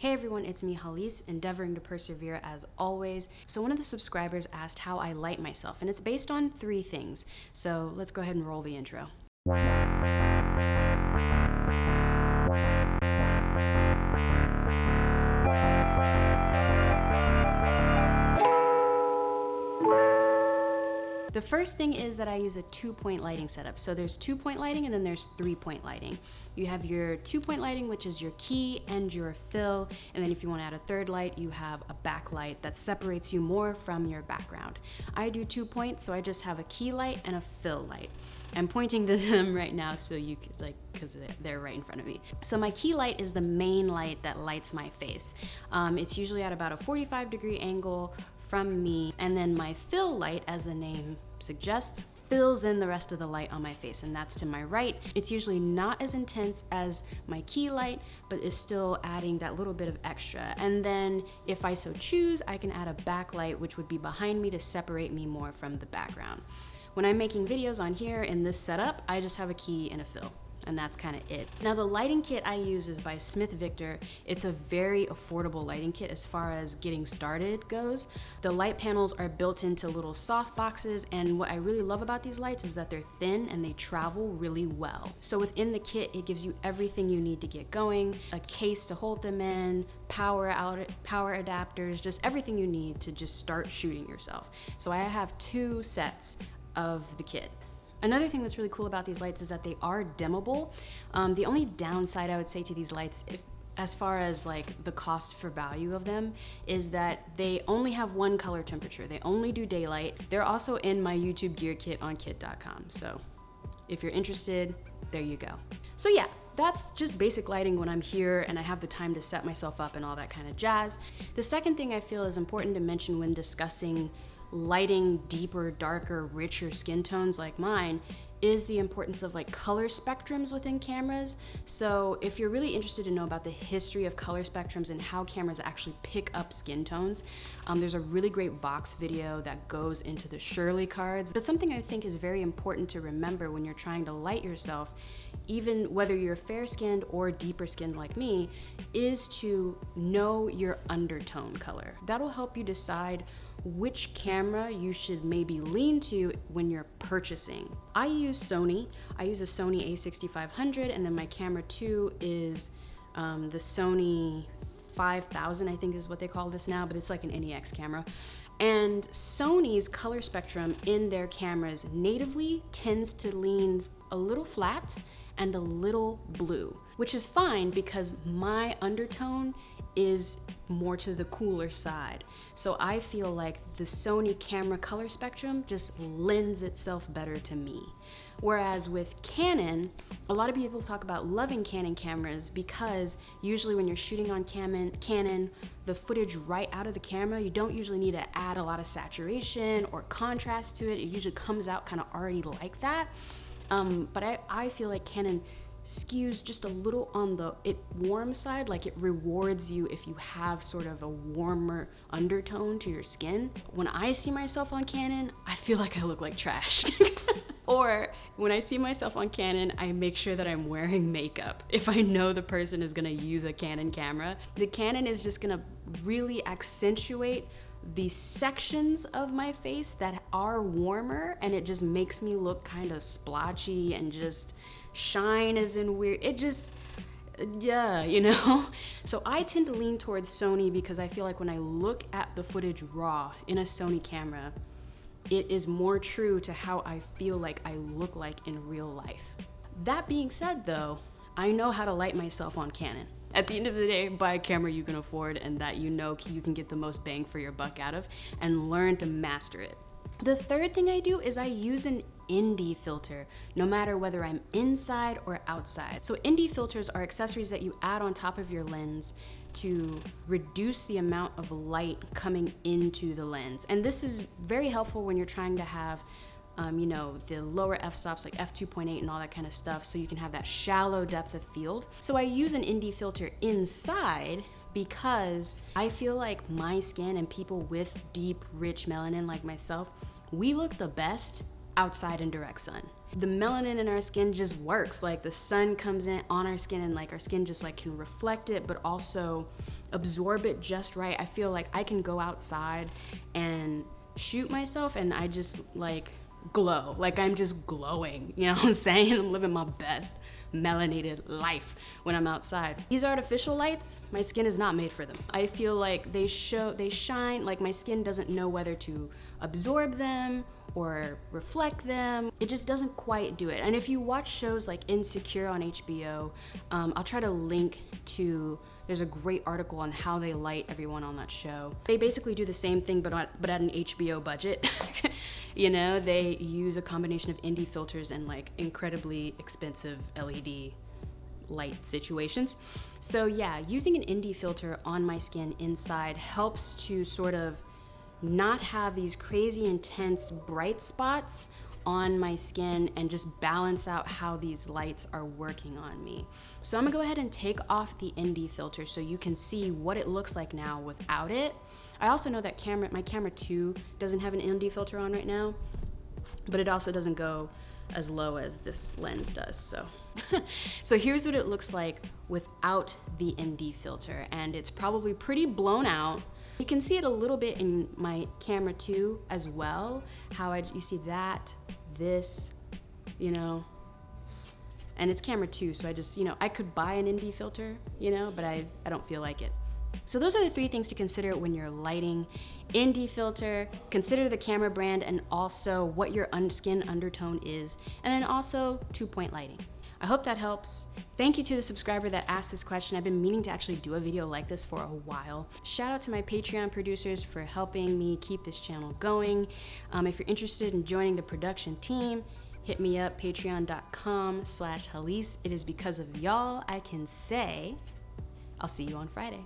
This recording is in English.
Hey everyone, it's me Hallease, endeavoring to persevere as always. So one of the subscribers asked how I light myself, and it's based on 3 things. So let's go ahead and roll the intro. The first thing is that I use a 2-point lighting setup. So there's 2-point lighting and then there's 3-point lighting. You have your 2-point lighting, which is your key and your fill. And then if you want to add a third light, you have a backlight that separates you more from your background. I do 2 points, so I just have a key light and a fill light. I'm pointing to them right now so you could because they're right in front of me. So my key light is the main light that lights my face. It's usually at about a 45-degree angle from me, and then my fill light, as the name suggests, fills in the rest of the light on my face, and that's to my right. It's usually not as intense as my key light, but is still adding that little bit of extra. And then if I so choose, I can add a backlight, which would be behind me to separate me more from the background. When I'm making videos on here in this setup, I just have a key and a fill, and that's kind of it. Now the lighting kit I use is by Smith Victor. It's a very affordable lighting kit as far as getting started goes. The light panels are built into little soft boxes, and what I really love about these lights is that they're thin and they travel really well. So within the kit, it gives you everything you need to get going, a case to hold them in, power adapters, just everything you need to just start shooting yourself. So I have 2 sets of the kit. Another thing that's really cool about these lights is that they are dimmable. The only downside I would say to these lights, as far as like the cost for value of them, is that they only have 1 color temperature. They only do daylight. They're also in my YouTube gear kit on kit.com. So if you're interested, there you go. So yeah, that's just basic lighting when I'm here and I have the time to set myself up and all that kind of jazz. The second thing I feel is important to mention when discussing lighting deeper, darker, richer skin tones like mine is the importance of like color spectrums within cameras. So if you're really interested to know about the history of color spectrums and how cameras actually pick up skin tones, there's a really great Vox video that goes into the Shirley cards. But something I think is very important to remember when you're trying to light yourself, even whether you're fair-skinned or deeper skinned like me, is to know your undertone color. That'll help you decide which camera you should maybe lean to when you're purchasing. I use Sony. I use a Sony a6500, and then my camera 2 is the Sony 5000, I think is what they call this now, but it's like an NEX camera. And Sony's color spectrum in their cameras natively tends to lean a little flat and a little blue, which is fine because my undertone is more to the cooler side. So I feel like the Sony camera color spectrum just lends itself better to me. Whereas with Canon, a lot of people talk about loving Canon cameras because usually when you're shooting on Canon, the footage right out of the camera, you don't usually need to add a lot of saturation or contrast to it. It usually comes out kind of already like that. But I feel like Canon skews just a little on the warm side, like it rewards you if you have sort of a warmer undertone to your skin. When I see myself on Canon, I feel like I look like trash. Or when I see myself on Canon, I make sure that I'm wearing makeup. If I know the person is gonna use a Canon camera, the Canon is just gonna really accentuate the sections of my face that are warmer, and it just makes me look kind of splotchy and just shine as in weird. It just, yeah, you know? So I tend to lean towards Sony because I feel like when I look at the footage raw in a Sony camera, it is more true to how I feel like I look like in real life. That being said though, I know how to light myself on Canon. At the end of the day, buy a camera you can afford and that you know you can get the most bang for your buck out of, and learn to master it. The third thing I do is I use an ND filter, no matter whether I'm inside or outside. So ND filters are accessories that you add on top of your lens to reduce the amount of light coming into the lens. And this is very helpful when you're trying to have you know, the lower f-stops like f2.8 and all that kind of stuff, so you can have that shallow depth of field. So I use an ND filter inside because I feel like my skin and people with deep, rich melanin like myself, we look the best outside in direct sun. The melanin in our skin just works. Like the sun comes in on our skin and like our skin just like can reflect it, but also absorb it just right. I feel like I can go outside and shoot myself and I just like glow. Like I'm just glowing, you know what I'm saying? I'm living my best melanated life when I'm outside. These artificial lights, my skin is not made for them. I feel like they shine, like my skin doesn't know whether to absorb them or reflect them. It just doesn't quite do it. And if you watch shows like Insecure on HBO, I'll try to link to, there's a great article on how they light everyone on that show. They basically do the same thing, but at an HBO budget. You know, they use a combination of indie filters and like incredibly expensive LED light situations. So yeah, using an indie filter on my skin inside helps to sort of not have these crazy intense bright spots on my skin and just balance out how these lights are working on me. So I'm gonna go ahead and take off the indie filter so you can see what it looks like now without it. I also know that my camera 2 doesn't have an indie filter on right now, but it also doesn't go as low as this lens does. So here's what it looks like without the indie filter, and it's probably pretty blown out. You can see it a little bit in my camera 2 as well, you see that, this, you know, and it's camera 2, so I just, you know, I could buy an indie filter, you know, but I don't feel like it. So those are the 3 things to consider when you're lighting: indie filter, consider the camera brand, and also what your skin undertone is, and then also 2-point lighting. I hope that helps. Thank you to the subscriber that asked this question. I've been meaning to actually do a video like this for a while. Shout out to my Patreon producers for helping me keep this channel going. If you're interested in joining the production team, hit me up, patreon.com/Hallease. It is because of y'all I can say I'll see you on Friday.